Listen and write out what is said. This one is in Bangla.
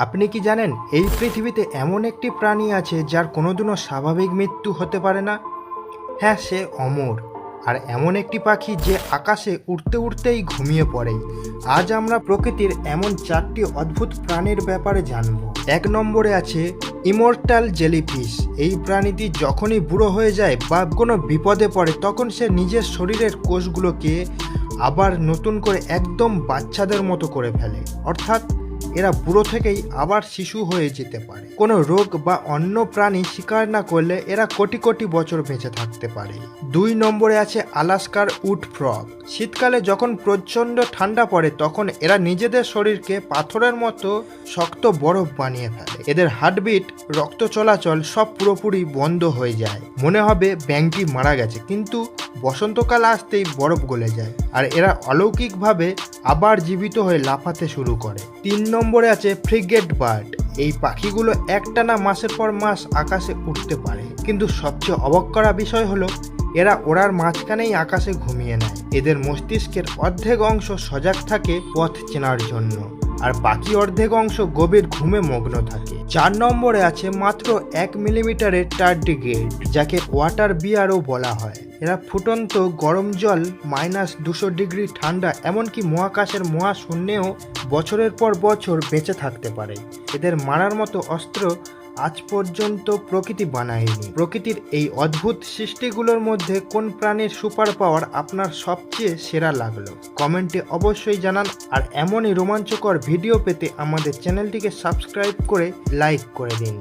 আপনি কি জানেন এই পৃথিবীতে এমন একটি প্রাণী আছে যার কোনোদিনও স্বাভাবিক মৃত্যু হতে পারে না? হ্যাঁ, সে অমর। আর এমন একটি পাখি যে আকাশে উড়তে উড়তেই ঘুমিয়ে পড়ে। আজ আমরা প্রকৃতির এমন 4টি অদ্ভুত প্রাণীর ব্যাপারে জানব। 1 নম্বরে আছে ইমর্টাল জেলিফিশ। এই প্রাণীটি যখনই বুড়ো হয়ে যায় বা কোনো বিপদে পড়ে তখন সে নিজের শরীরের কোষগুলোকে আবার নতুন করে একদম বাচ্চাদের মতো করে ফেলে। অর্থাৎ এরা বুড়ো থেকেই আবার শিশু হয়ে যেতে পারে। কোনো রোগ বা অন্য প্রাণী শিকার না করলে এরা কোটি কোটি বছর বেঁচে থাকতে পারে। 2 নম্বরে আছে আলাস্কার উড ফ্রগ। শীতকালে যখন প্রচণ্ড ঠান্ডা পড়ে তখন এরা নিজেদের শরীরকে পাথরের মতো শক্ত বরফ বানিয়ে ফেলে। এদের হার্টবিট, রক্ত চলাচল সব পুরোপুরি বন্ধ হয়ে যায়। মনে হবে ব্যাঙটি মারা গেছে, কিন্তু বসন্তকাল আসতেই বরফ গলে যায় আর এরা অলৌকিকভাবে আবার জীবিত হয়ে লাফাতে শুরু করে। 3 নম্বরে আছে ফ্রিগেট বার্ড। এই পাখিগুলো একটানা মাসের পর মাস আকাশে উঠতে পারে, কিন্তু সবচেয়ে অবাক করা বিষয় হলো এরা ওড়ার মাঝখানেই আকাশে ঘুমিয়ে নেয়। এদের মস্তিষ্কের অর্ধেক অংশ সজাগ থাকে পথ চেনার জন্য, আর বাকি অর্ধেক অংশ গভীর ঘুমে মগ্ন থাকে। 4 নম্বরে আছে মাত্র 1 মিলিমিটারের টার্ডিগ্রেড, যাকে ওয়াটার বিয়ারও বলা হয়। এরা ফুটন্ত গরম জল, -200 ডিগ্রি ঠান্ডা, এমনকি মহাকাশের মহাশূন্যেও বছরের পর বছর বেঁচে থাকতে পারে। এদের মারার মতো অস্ত্র আজ পর্যন্ত প্রকৃতি বানায়নি। প্রকৃতির এই অদ্ভুত সৃষ্টিগুলোর মধ্যে কোন প্রাণীর সুপার পাওয়ার আপনার সবচেয়ে সেরা লাগলো কমেন্টে অবশ্যই জানান। আর এমনই রোমাঞ্চকর ভিডিও পেতে আমাদের চ্যানেলটিকে সাবস্ক্রাইব করে লাইক করে দিন।